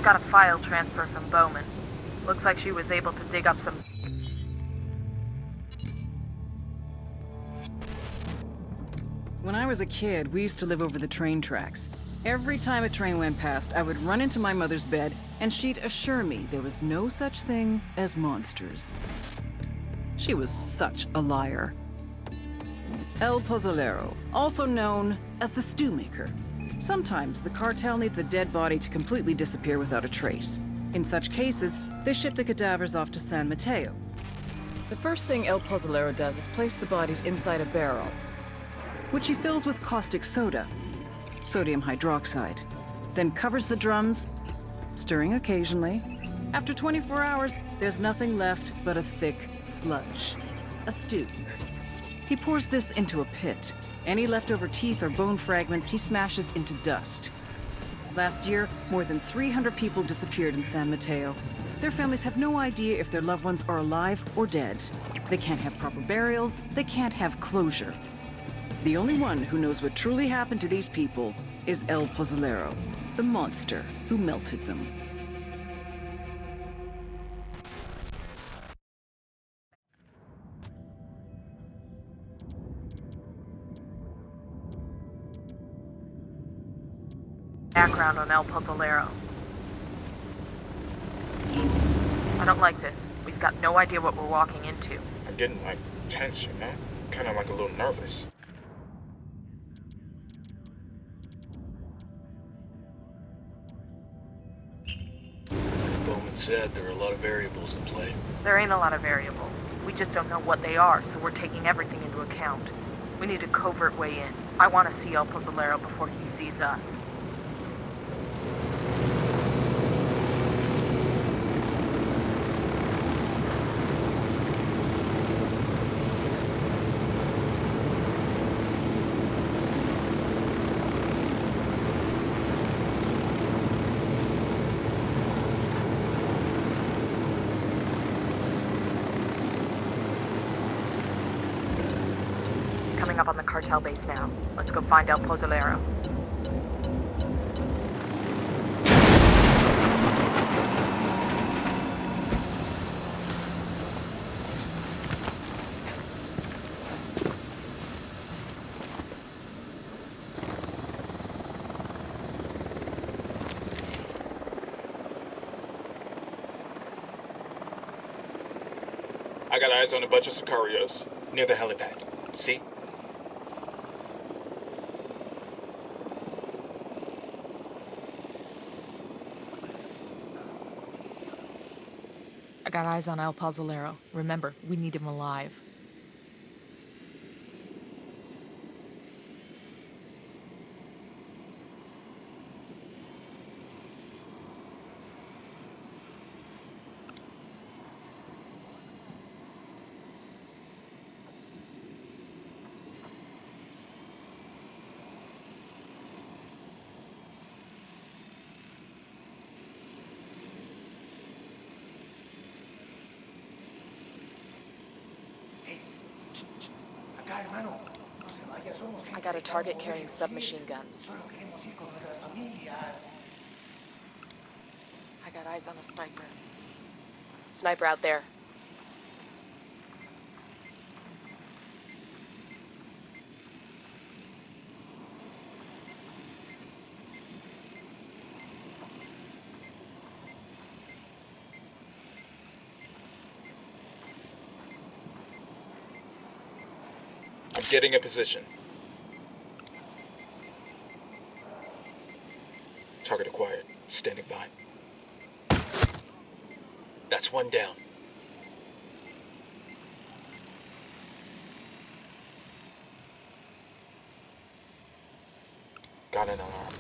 Just got a file transfer from Bowman. Looks like she was able to dig up some... When I was a kid, we used to live over the train tracks. Every time a train went past, I would run into my mother's bed, and she'd assure me there was no such thing as monsters. She was such a liar. El Pozolero, also known as the Stew Maker. Sometimes the cartel needs a dead body to completely disappear without a trace. In such cases, they ship the cadavers off to San Mateo. The first thing El Pozolero does is place the bodies inside a barrel, which he fills with caustic soda, sodium hydroxide, then covers the drums, stirring occasionally. After 24 hours, there's nothing left but a thick sludge, a stew. He pours this into a pit. Any leftover teeth or bone fragments he smashes into dust. Last year, more than 300 people disappeared in San Mateo. Their families have no idea if their loved ones are alive or dead. They can't have proper burials, they can't have closure. The only one who knows what truly happened to these people is El Pozolero, the monster who melted them. Background on El Pozolero. I don't like this. We've got no idea what we're walking into. I'm getting, tense, Kinda a little nervous. Bowman said there are a lot of variables in play. There ain't a lot of variables. We just don't know what they are, so we're taking everything into account. We need a covert way in. I want to see El Pozolero before he sees us. Coming up on the cartel base now. Let's go find El Pozolero. I got eyes on a bunch of sicarios near the helipad. See? I got eyes on El Pozolero. Remember, we need him alive. I got a target carrying submachine guns. I got eyes on a sniper. Sniper out there. I'm getting a position. Target acquired. Standing by. That's one down. Got an alarm.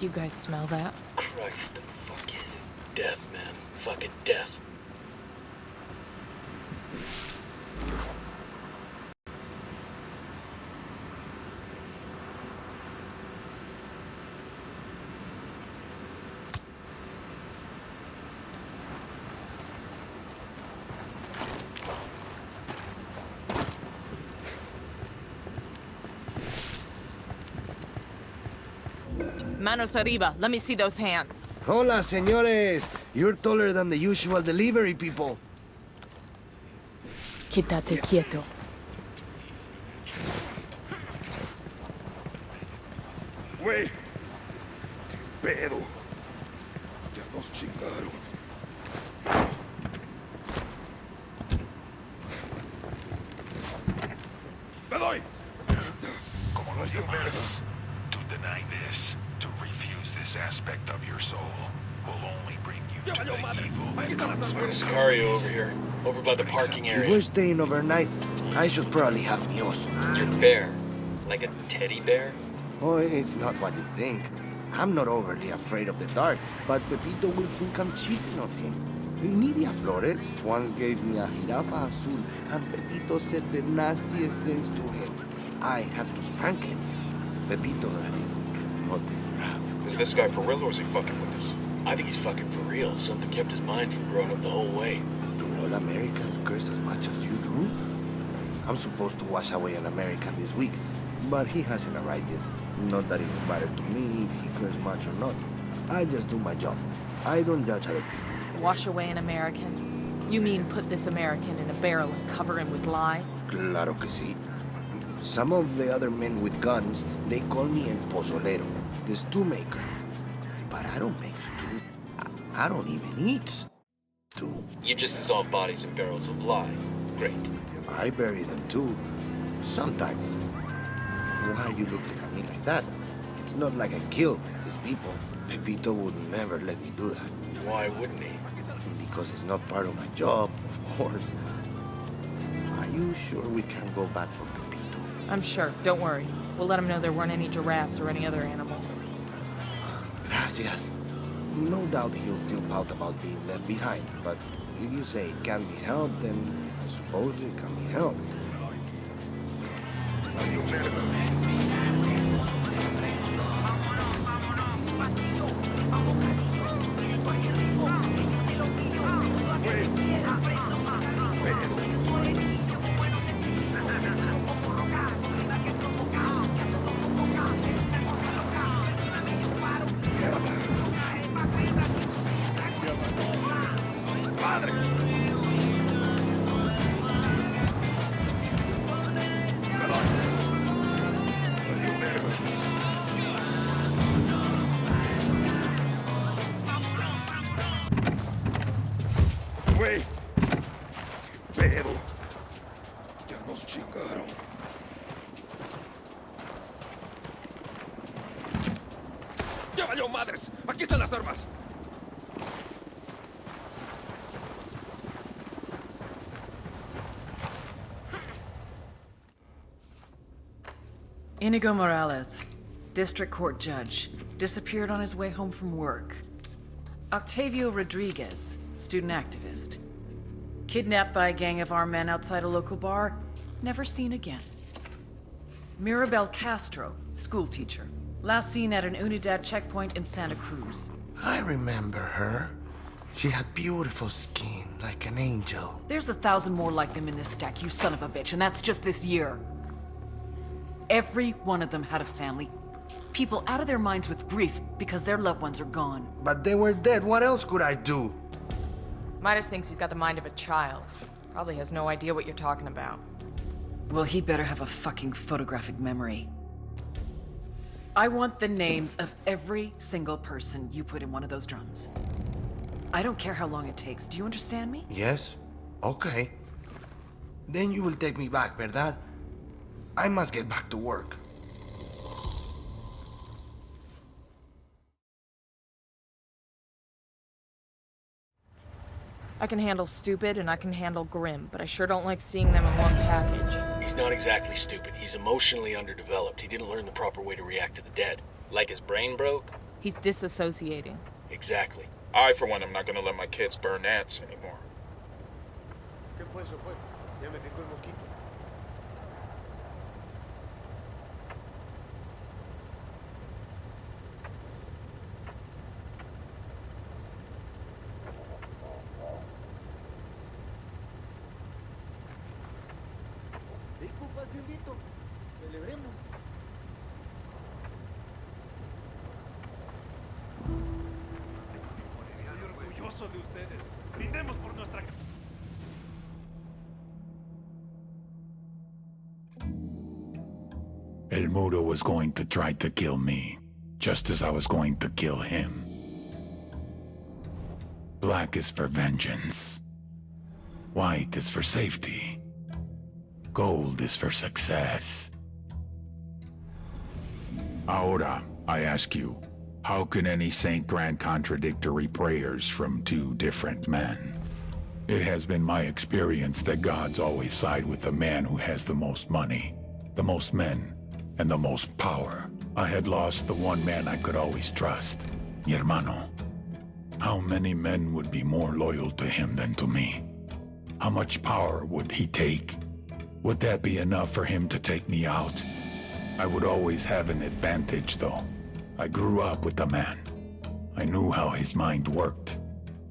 You guys smell that? Christ, the fuck is it? Death, man. Fucking death. Manos arriba. Let me see those hands. Hola, señores. You're taller than the usual delivery people. Quítate quieto. Güey. ¿Qué pedo? Ya nos chingaron. ¡Me doy! Como los demás. To deny this, to refuse this aspect of your soul, will only bring you to the evil that comes from There's a Sicario over here, over by the parking If we're area. staying overnight, I should probably have mi oso. Your bear. Like a teddy bear? Oh, it's not what you think. I'm not overly afraid of the dark, but Pepito will think I'm cheating on him. Nidia Flores once gave me a jirafa azul, and Pepito said the nastiest things to him. I had to spank him. Pepito, that is, not the giraffe. Is this guy for real or is he fucking with us? I think he's fucking for real. Something kept his mind from growing up the whole way. Do all Americans curse as much as you do? I'm supposed to wash away an American this week, but he hasn't arrived yet. Not that it would matter to me if he curses much or not. I just do my job. I don't judge other people. Wash away an American? You mean put this American in a barrel and cover him with lye? Claro que sí. Some of the other men with guns, they call me el Pozolero, the stew maker. But I don't make stew. I don't even eat stew. You just dissolve bodies in barrels of lye. Great. I bury them too. Sometimes. Why are you looking at me like that? It's not like I killed these people. Pepito would never let me do that. Why wouldn't he? Because it's not part of my job, of course. Are you sure we can go back for Pepito? I'm sure. Don't worry. We'll let him know there weren't any giraffes or any other animals. Gracias. No doubt he'll still pout about being left behind, but if you say it can't be helped, then I suppose it can be helped. Güey. ¿Qué pedo? Ya nos chingaron. ¡Ya valió madres! ¡Aquí están las armas! Inigo Morales, district court judge, disappeared on his way home from work. Octavio Rodriguez, student activist, kidnapped by a gang of armed men outside a local bar, never seen again. Mirabel Castro, school teacher, last seen at an Unidad checkpoint in Santa Cruz. I remember her. She had beautiful skin, like an angel. There's 1,000 more like them in this stack, you son of a bitch, and that's just this year. Every one of them had a family. People out of their minds with grief because their loved ones are gone. But they were dead. What else could I do? Midas thinks he's got the mind of a child. Probably has no idea what you're talking about. Well, he better have a fucking photographic memory. I want the names of every single person you put in one of those drums. I don't care how long it takes. Do you understand me? Yes? Okay. Then you will take me back, ¿verdad? I must get back to work. I can handle stupid and I can handle grim, but I sure don't like seeing them in one package. He's not exactly stupid. He's emotionally underdeveloped. He didn't learn the proper way to react to the dead. Like his brain broke? He's disassociating. Exactly. I, for one, am not gonna let my kids burn ants anymore. ¿Qué fue eso, pues? Ya me picó el mosquito. Disculpa, te invito. Celebremos. El Mudo was going to try to kill me, just as I was going to kill him. Black is for vengeance. White is for safety. Gold is for success. Ahora, I ask you, how can any saint grant contradictory prayers from two different men? It has been my experience that gods always side with the man who has the most money, the most men, and the most power. I had lost the one man I could always trust, mi hermano. How many men would be more loyal to him than to me? How much power would he take? Would that be enough for him to take me out? I would always have an advantage, though. I grew up with the man. I knew how his mind worked.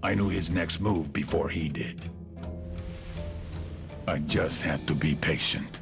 I knew his next move before he did. I just had to be patient.